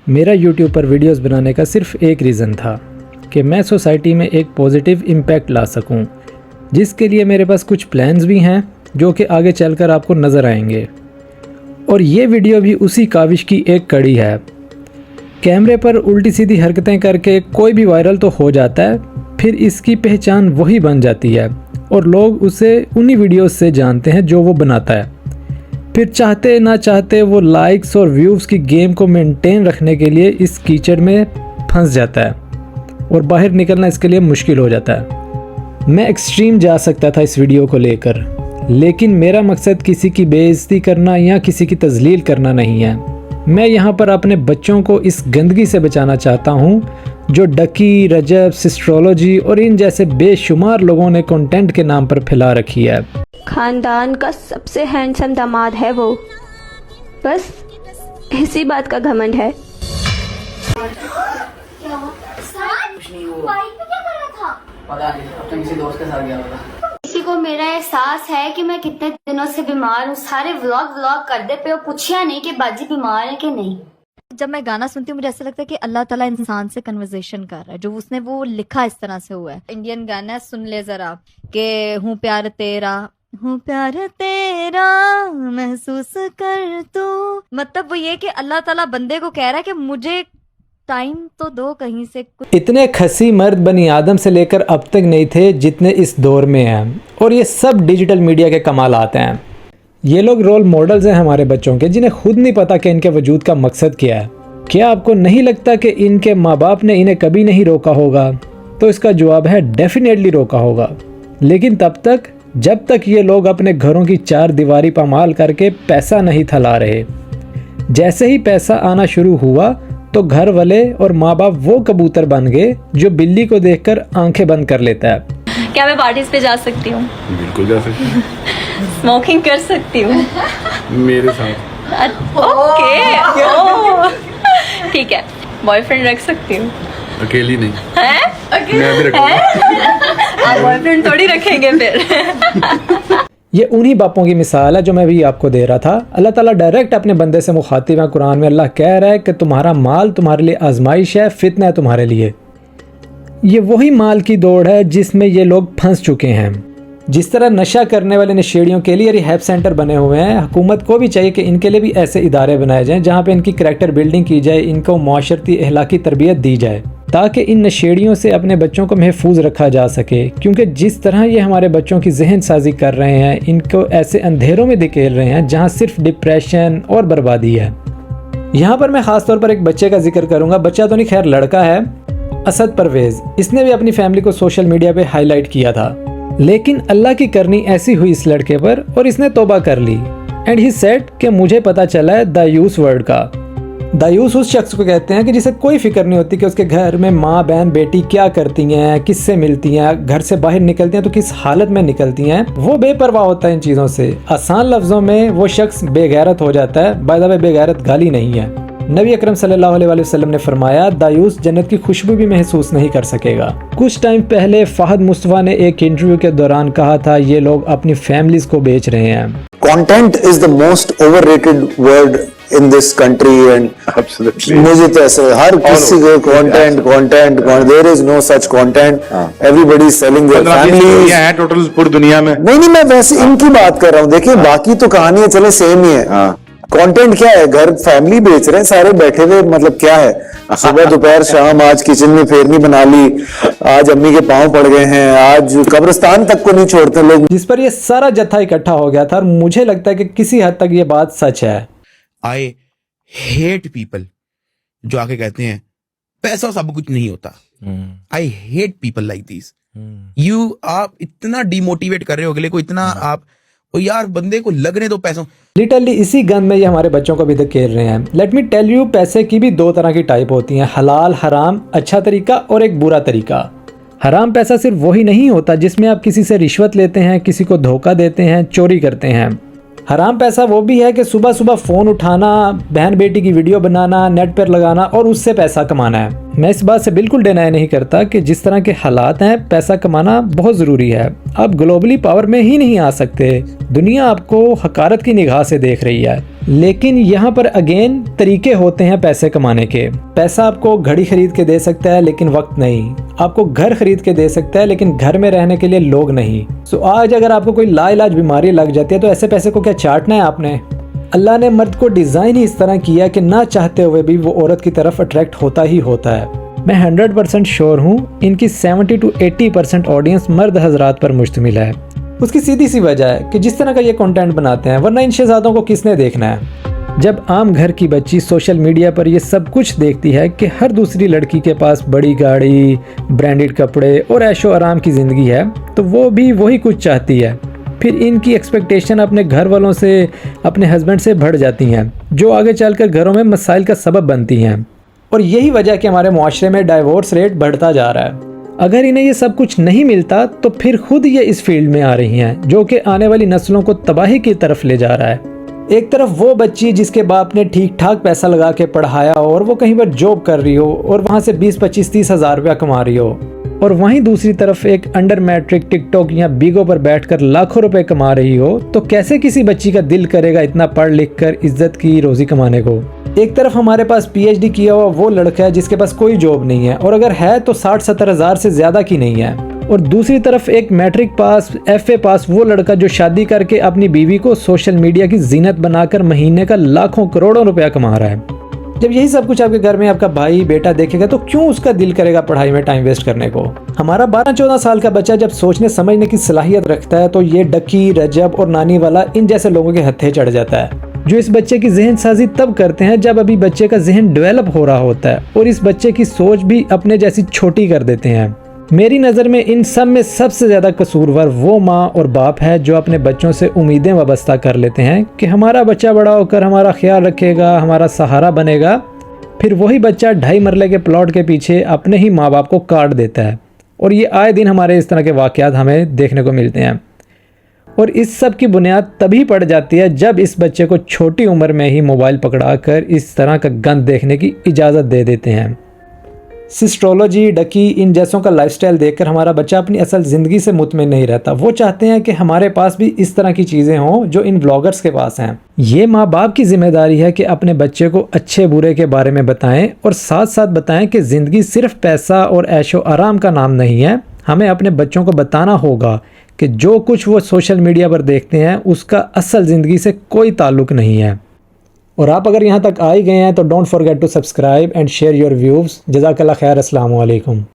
मेरा यूट्यूब पर वीडियोस बनाने का सिर्फ एक रीज़न था कि मैं सोसाइटी में एक पॉजिटिव इम्पैक्ट ला सकूं, जिसके लिए मेरे पास कुछ प्लान्स भी हैं जो कि आगे चलकर आपको नज़र आएंगे। और ये वीडियो भी उसी काविश की एक कड़ी है। कैमरे पर उल्टी सीधी हरकतें करके कोई भी वायरल तो हो जाता है, फिर इसकी पहचान वही बन जाती है और लोग उसे उन्हीं वीडियोस से जानते हैं जो वो बनाता है। फिर चाहते ना चाहते वो लाइक्स और व्यूज़ की गेम को मेंटेन रखने के लिए इस कीचड़ में फंस जाता है और बाहर निकलना इसके लिए मुश्किल हो जाता है। मैं एक्सट्रीम जा सकता था इस वीडियो को लेकर, लेकिन मेरा मकसद किसी की बेइज्जती करना या किसी की तजलील करना नहीं है। मैं यहाँ पर अपने बच्चों को इस गंदगी से बचाना चाहता हूँ जो डकी, रजब, सिस्ट्रोलॉजी और इन जैसे बेशुमार लोगों ने कंटेंट के नाम पर फैला रखी है। खानदान का सबसे हैंडसम दामाद है वो, बस इसी बात का घमंड है। किसी को मेरा एहसास है कि मैं कितने दिनों से बीमार हूँ। सारे व्लॉग कर दे पे पूछा नहीं कि बाजी बीमार है कि नहीं। जब मैं गाना सुनती हूँ मुझे ऐसा लगता है कि अल्लाह ताला इंसान से कन्वर्सेशन कर रहा है, जो उसने वो लिखा इस तरह से हुआ है। इंडियन गाना है, सुन ले जरा, के हूँ प्यार तेरा महसूस कर तू। मतलब वो ये कि अल्लाह ताला बंदे को कह रहा है कि मुझे टाइम तो दो कहीं से। इतने खसी मर्द बनी आदम से लेकर अब तक नहीं थे जितने इस दौर में हैं, और ये सब डिजिटल मीडिया के कमालात हैं। ये लोग रोल मॉडल्स हैं हमारे बच्चों के, जिन्हें खुद नहीं पता कि इनके वजूद का मकसद क्या है। क्या आपको नहीं लगता कि इनके माँ बाप ने इन्हें कभी नहीं रोका होगा? तो इसका जवाब है डेफिनेटली रोका होगा, लेकिन तब तक जब तक ये लोग अपने घरों की चार दीवारी पामाल करके पैसा नहीं थला रहे। जैसे ही पैसा आना शुरू हुआ तो घर वाले और माँ बाप वो कबूतर बन गए जो बिल्ली को देखकर आंखें बंद कर लेता है। क्या मैं पार्टीज पे जा सकती हूँ? बिल्कुल जा सकती हूँ। स्मोकिंग कर सकती हूँ मेरे साथ? ओके, ठीक है। बॉयफ्रेंड रख सकती हूँ? अकेली नहीं है? मैं भी रखूंगा। आप बॉयफ्रेंड थोड़ी रखेंगे फिर। ये उन्हीं बापों की मिसाल है जो मैं भी आपको दे रहा था। अल्लाह ताला डायरेक्ट अपने बंदे से मुखातिब है। कुरान में अल्लाह कह रहा है कि तुम्हारा माल तुम्हारे लिए आजमाइश है, फितना है तुम्हारे लिए। ये वही माल की दौड़ है जिसमें ये लोग फंस चुके हैं। जिस तरह नशा करने वाले नशेड़ियों के लिए रिहैब सेंटर बने हुए हैं, हुकूमत को भी चाहिए कि इनके लिए भी ऐसे इदारे बनाए जाएं जहां पे इनकी करैक्टर बिल्डिंग की जाए, इनको माशरती अहलाकी तरबियत दी जाए, ताकि इन नशेड़ियों से अपने बच्चों को महफूज रखा जा सके। क्योंकि जिस तरह ये हमारे बच्चों की जहन साजी कर रहे हैं, इनको ऐसे अंधेरों में धकेल रहे हैं जहाँ सिर्फ डिप्रेशन और बर्बादी है। यहाँ पर मैं ख़ास तौर पर एक बच्चे का जिक्र करूँगा। बच्चा तो नहीं, खैर लड़का है, असद परवेज़। इसने भी अपनी फैमिली को सोशल मीडिया पे हाईलाइट किया था, लेकिन अल्लाह की करनी ऐसी हुई इस लड़के पर और इसने तौबा कर ली। एंड ही सेड कि मुझे पता चला है दायूस वर्ड का। दायूस उस शख्स को कहते हैं कि जिसे कोई फिक्र नहीं होती कि उसके घर में माँ बहन बेटी क्या करती हैं, किससे मिलती हैं, घर से बाहर निकलती हैं तो किस हालत में निकलती हैं। वो बेपरवाह होता है इन चीज़ों से। आसान लफ्ज़ों में वो शख्स बेगैरत हो जाता है। बाय द वे, बेगैरत गाली नहीं है। नबी अकरम सल्लल्लाहु अलैहि वसल्लम ने फरमाया, दायूस जन्नत की खुशबू भी महसूस नहीं कर सकेगा। कुछ टाइम पहले फहद मुस्तफा ने एक इंटरव्यू के दौरान कहा था ये लोग अपनी फैमिलीज को बेच रहे हैं। Content is the most overrated word in this country and मुझे तो ऐसे हर किसी को content there is no such content. Everybody is selling their family है टोटल पूरी दुनिया में। नहीं, मैं वैसे इनकी बात कर रहा हूँ। देखिए बाकी तो कहानियां चले सेम ही है। कंटेंट क्या है? घर फैमिली बेच रहे हैं, सारे बैठे हुए। मतलब क्या है? सुबह दोपहर शाम आज किचन में फेरनी बना ली, आज अम्मी के पांव पड़ गए हैं, आज कब्रिस्तान तक को नहीं छोड़ते लोग। जिस पर ये सारा जत्था इकट्ठा हो गया था और मुझे लगता है कि किसी हद तक ये बात सच है। आई हेट पीपल जो आके कहते हैं पैसा सब कुछ नहीं होता। I hate people like this. आप इतना डिमोटिवेट कर रहे हो अगले को, इतना आप यार बंदे को लगने दो पैसों। लिटरली इसी गंद में ये हमारे बच्चों को भी धकेल रहे हैं। लेट मी टेल यू, पैसे की भी दो तरह की टाइप होती हैं, हलाल हराम, अच्छा तरीका और एक बुरा तरीका। हराम पैसा सिर्फ वही नहीं होता जिसमें आप किसी से रिश्वत लेते हैं, किसी को धोखा देते हैं, चोरी करते हैं। हराम पैसा वो भी है कि सुबह सुबह फ़ोन उठाना, बहन बेटी की वीडियो बनाना, नेट पर लगाना और उससे पैसा कमाना है। मैं इस बात से बिल्कुल डिनाई नहीं करता कि जिस तरह के हालात हैं पैसा कमाना बहुत ज़रूरी है। आप ग्लोबली पावर में ही नहीं आ सकते, दुनिया आपको हकारत की निगाह से देख रही है। लेकिन यहाँ पर अगेन तरीके होते हैं पैसे कमाने के। पैसा आपको घड़ी खरीद के दे सकता है लेकिन वक्त नहीं, आपको घर खरीद के दे सकता है लेकिन घर में रहने के लिए लोग नहीं। सो आज अगर आपको कोई लाइलाज बीमारी लग जाती है तो ऐसे पैसे को क्या चाटना है आपने? अल्लाह ने मर्द को डिज़ाइन ही इस तरह किया कि ना चाहते हुए भी वो औरत की तरफ अट्रैक्ट होता ही होता है। मैं 100% श्योर हूँ इनकी 70 to 80% ऑडियंस मर्द हजरात पर मुश्तमिल है। उसकी सीधी सी वजह है कि जिस तरह का ये कंटेंट बनाते हैं, वरना इन शहजादों को किसने देखना है। जब आम घर की बच्ची सोशल मीडिया पर ये सब कुछ देखती है कि हर दूसरी लड़की के पास बड़ी गाड़ी, ब्रांडेड कपड़े और ऐशो आराम की ज़िंदगी है, तो वो भी वही कुछ चाहती है। फिर इनकी एक्सपेक्टेशन अपने घर वालों से, अपने हस्बैंड से बढ़ जाती हैं, जो आगे चलकर घरों में मसाइल का सबब बनती हैं। और यही वजह कि हमारे मुआशरे में डाइवोर्स रेट बढ़ता जा रहा है। अगर इन्हें ये सब कुछ नहीं मिलता तो फिर खुद ये इस फील्ड में आ रही हैं, जो कि आने वाली नस्लों को तबाही की तरफ ले जा रहा है। एक तरफ वो बच्ची जिसके बाप ने ठीक ठाक पैसा लगा के पढ़ाया और वो कहीं पर जॉब कर रही हो और वहाँ से 20-25-30 हज़ार रुपया कमा रही हो, और वहीं दूसरी तरफ एक अंडर मैट्रिक टिकटॉक या बीगो पर बैठकर लाखों रुपए कमा रही हो, तो कैसे किसी बच्ची का दिल करेगा इतना पढ़ लिख कर इज्जत की रोजी कमाने को। एक तरफ हमारे पास PhD किया हुआ वो लड़का है जिसके पास कोई जॉब नहीं है, और अगर है तो 60-70 हज़ार से ज़्यादा की नहीं है। और दूसरी तरफ एक मैट्रिक पास, FA पास वो लड़का जो शादी करके अपनी बीवी को सोशल मीडिया की जीनत बनाकर महीने का लाखों करोड़ों रुपया कमा रहा है। जब यही सब कुछ आपके घर में आपका भाई बेटा देखेगा तो क्यों उसका दिल करेगा पढ़ाई में टाइम वेस्ट करने को। हमारा 12-14 साल का बच्चा जब सोचने समझने की सलाहियत रखता है तो ये डकी, रजब और नानी वाला इन जैसे लोगों के हत्थे चढ़ जाता है, जो इस बच्चे की जहन साजी तब करते हैं जब अभी बच्चे का जहन डेवलप हो रहा होता है, और इस बच्चे की सोच भी अपने जैसी छोटी कर देते हैं। मेरी नज़र में इन सब में सबसे ज़्यादा कसूरवार वो माँ और बाप है जो अपने बच्चों से उम्मीदें वाबस्ता कर लेते हैं कि हमारा बच्चा बड़ा होकर हमारा ख्याल रखेगा, हमारा सहारा बनेगा। फिर वही बच्चा 2.5 मरले के प्लॉट के पीछे अपने ही माँ बाप को काट देता है, और ये आए दिन हमारे इस तरह के वाक़यात हमें देखने को मिलते हैं। और इस सब की बुनियाद तभी पड़ जाती है जब इस बच्चे को छोटी उम्र में ही मोबाइल पकड़ाकर इस तरह का गंद देखने की इजाज़त दे देते हैं। सिस्ट्रोलॉजी, डकी, इन जैसों का लाइफस्टाइल देखकर हमारा बच्चा अपनी असल ज़िंदगी से मुतमिन नहीं रहता। वो चाहते हैं कि हमारे पास भी इस तरह की चीज़ें हों जो इन ब्लॉगर्स के पास हैं। ये माँ बाप की जिम्मेदारी है कि अपने बच्चे को अच्छे बुरे के बारे में बताएं, और साथ साथ बताएं कि ज़िंदगी सिर्फ पैसा और ऐशो आराम का नाम नहीं है। हमें अपने बच्चों को बताना होगा कि जो कुछ वो सोशल मीडिया पर देखते हैं उसका असल ज़िंदगी से कोई ताल्लुक़ नहीं है। और आप अगर यहाँ तक आ ही गए हैं तो don't forget to subscribe and share your views. जज़ाकल्लाह खैर। अस्सलाम वालेकुम।